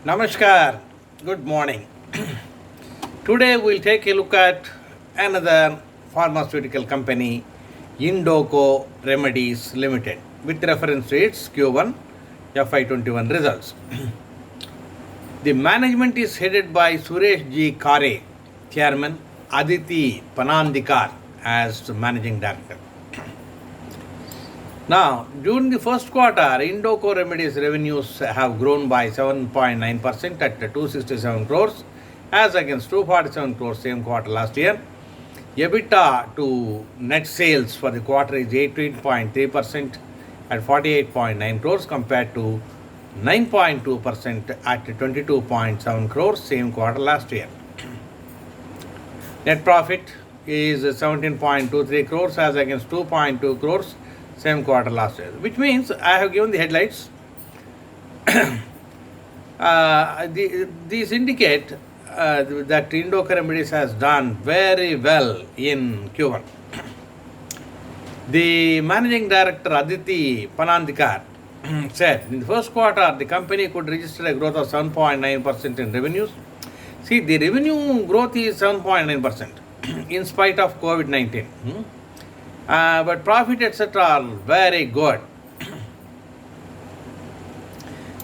Namaskar, good morning. Today we'll take a look at another pharmaceutical company, Indoco Remedies Limited, with reference to its Q1 FY21 results. The management is headed by Suresh G. Kare, Chairman, Aditi Panandikar as the Managing Director. Now, during the first quarter, Indoco Remedies revenues have grown by 7.9% at 267 crores as against 247 crores same quarter last year. EBITDA to net sales for the quarter is 18.3% at 48.9 crores compared to 9.2% at 22.7 crores same quarter last year. Net profit is 17.23 crores as against 2.2 crores same quarter last year, which means I have given the headlights. These indicate that Indoco Remedies has done very well in Q1. The managing director Aditi Panandikar said in the first quarter the company could register a growth of 7.9% in revenues. See, the revenue growth is 7.9% in spite of COVID-19. But profit etc. are very good.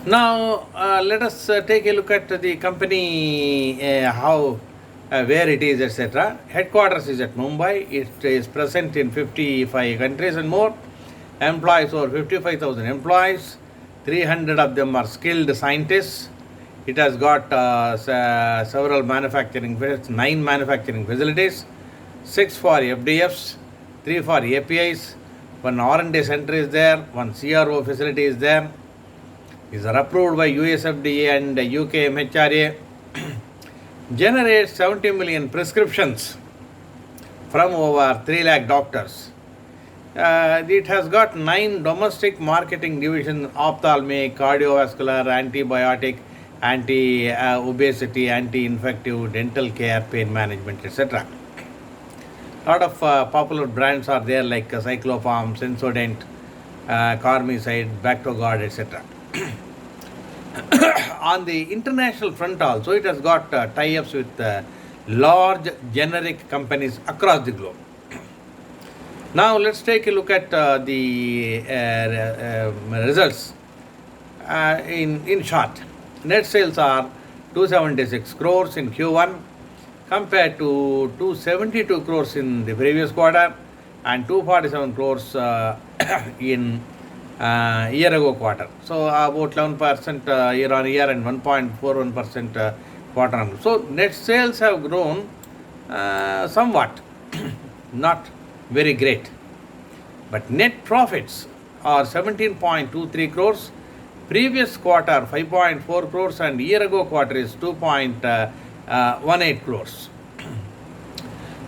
Now let us take a look at the company, where it is etc. Headquarters is at Mumbai. It is present in 55 countries and more. Employs over 55,000 employees. 300 of them are skilled scientists. It has got several manufacturing, 9 manufacturing facilities, 6 for FDFs, 3 for APIs, 1 R&D center is there, 1 CRO facility is there. These are approved by US FDA and UK MHRA. Generates 70 million prescriptions from over 3 lakh doctors. It has got 9 domestic marketing divisions: ophthalmic, cardiovascular, antibiotic, anti-obesity, anti-infective, dental care, pain management, etc. Lot of popular brands are there like Cyclopharm, Sensodent, Carmicide, Bactogard, etc. On the international front also, it has got tie-ups with large generic companies across the globe. Now let's take a look at the results in short. Net sales are 276 crores in Q1 compared to 272 crores in the previous quarter and 247 crores in year ago quarter. So about 11% year on year and 1.41% quarter on. So net sales have grown somewhat, not very great. But net profits are 17.23 crores. Previous quarter 5.4 crores and year ago quarter is 2.18 crores.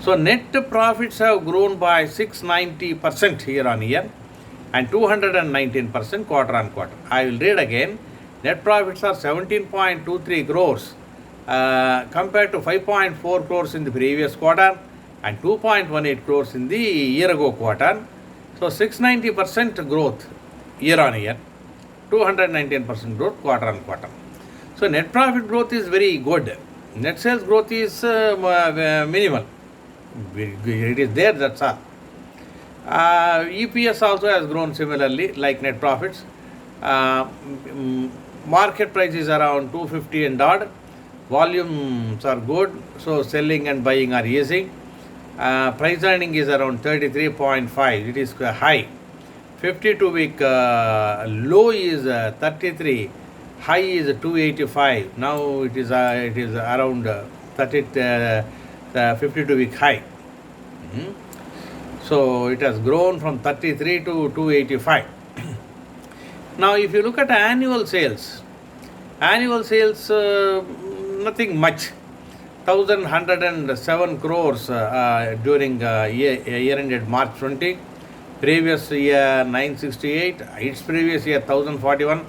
So net profits have grown by 690% year on year and 219% quarter on quarter. I will read again. Net profits are 17.23 crores compared to 5.4 crores in the previous quarter and 2.18 crores in the year ago quarter. So 690% growth year on year, 219% growth quarter on quarter. So net profit growth is very good. Net sales growth is minimal. It is there, that's all. EPS also has grown similarly like net profits. Market price is around 250 and odd. Volumes are good, so selling and buying are easy. Price earning is around 33.5. It is high. 52-week low is 33. High is 285. Now it is around 52-week high. So it has grown from 33 to 285. Now if you look at annual sales nothing much. 1,107 crores during year ended March 20. Previous year 968. Its previous year 1,041.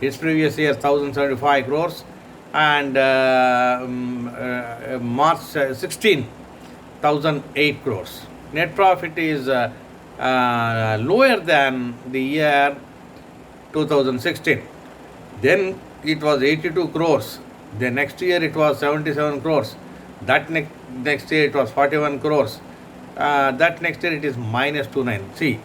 Its previous year 1,075 crores. And March 16, 1,008 crores. Net profit is lower than the year 2016. Then it was 82 crores. The next year it was 77 crores. That next year it was 41 crores. That next year it is minus 29. See,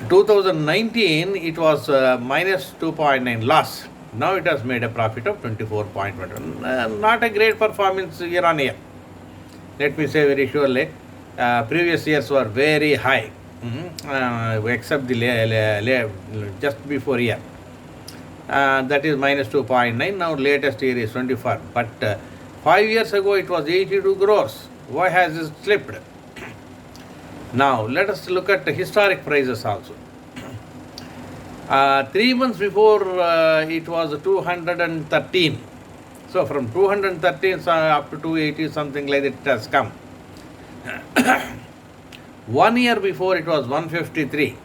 2019 it was minus 2.9 loss. Now it has made a profit of 24.1. Not a great performance year on year. Let me say very surely. Previous years were very high, except the just before year. That is minus 2.9. Now latest year is 24. But 5 years ago it was 82 crores. Why has it slipped? Now let us look at the historic prices also. 3 months before it was 213. So from 213 up to 280 something like that it has come. 1 year before it was 153.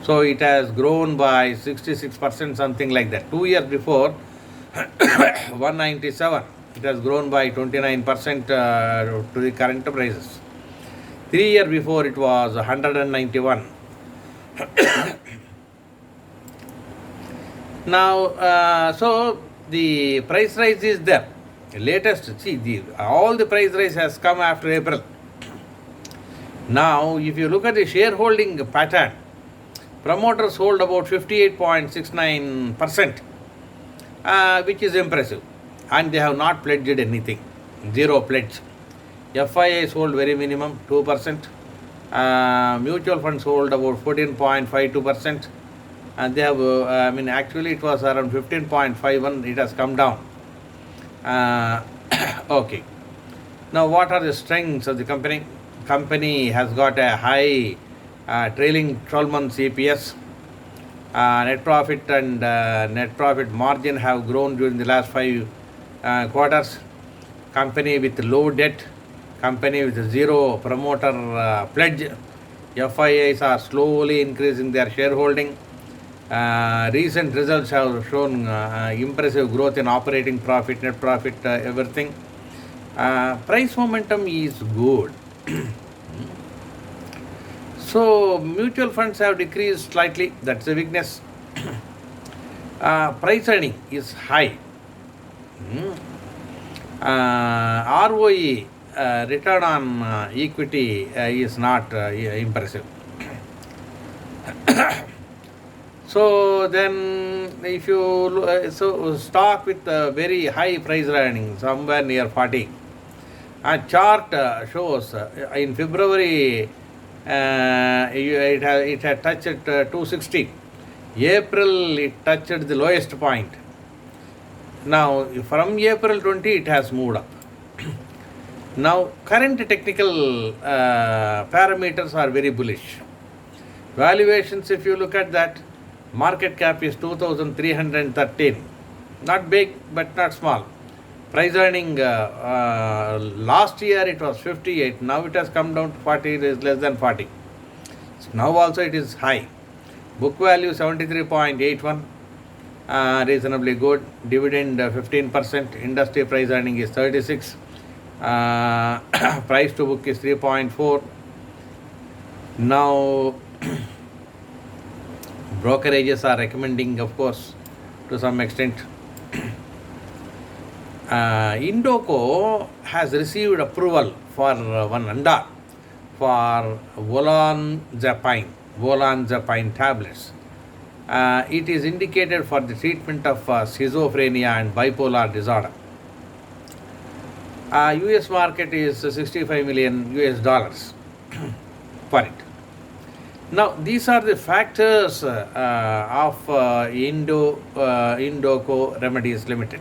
So it has grown by 66%, something like that. 2 years before 197. It has grown by 29% to the current prices. 3 years before it was 191. Now, so the price rise is there. Latest, see, all the price rise has come after April. Now, if you look at the shareholding pattern, promoters hold about 58.69%, which is impressive. And they have not pledged anything. Zero pledge. FIIs hold very minimum, 2%. Mutual funds hold about 14.52%. And they have, actually it was around 15.51. It has come down. Okay. Now, what are the strengths of the company? Company has got a high trailing 12 months EPS. Net profit and net profit margin have grown during the last 5 quarters. Company with low debt. Company with zero promoter pledge. FIIs are slowly increasing their shareholding. Recent results have shown impressive growth in operating profit, net profit, everything. Price momentum is good. So mutual funds have decreased slightly. That's a weakness. Price earning is high. ROE, return on equity, is not impressive. So then, if you so stock with very high price earning, somewhere near 40. A chart shows in February it had touched 260. April it touched the lowest point. Now from April 20 it has moved up. Now current technical parameters are very bullish. Valuations, if you look at that, market cap is 2,313. Not big, but not small. Price earning, last year it was 58. Now it has come down to 40, it is less than 40. So now also it is high. Book value 73.81. Reasonably good. Dividend 15%. Industry price earning is 36. Price to book is 3.4. Now, brokerages are recommending, of course, to some extent. Indoco has received approval for one ANDA for olanzapine tablets. It is indicated for the treatment of schizophrenia and bipolar disorder. US market is $65 million for it. Now, these are the factors of Indoco Remedies Limited.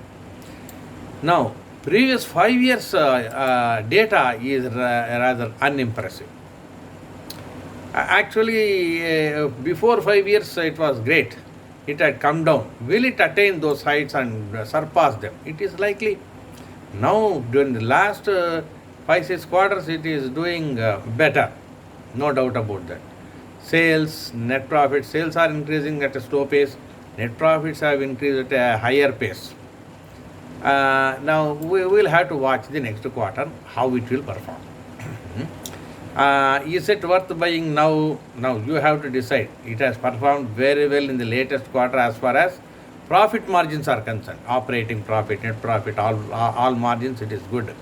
Now, previous 5 years data is rather unimpressive. Actually, before 5 years it was great. It had come down. Will it attain those heights and surpass them? It is likely. Now, during the last 5-6 quarters, it is doing better. No doubt about that. Sales, net profit, sales are increasing at a slow pace. Net profits have increased at a higher pace. Now, we will have to watch the next quarter, how it will perform. Is it worth buying now? Now, you have to decide. It has performed very well in the latest quarter as far as profit margins are concerned, operating profit, net profit, all margins, it is good.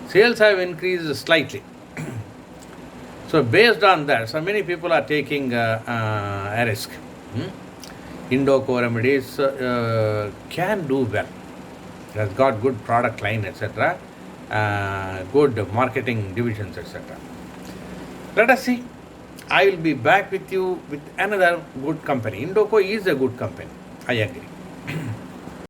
Sales have increased slightly. So based on that, so many people are taking a risk. Indoco Remedies can do well. It has got good product line, etc. Good marketing divisions, etc. Let us see. I will be back with you with another good company. Indoco is a good company. I agree.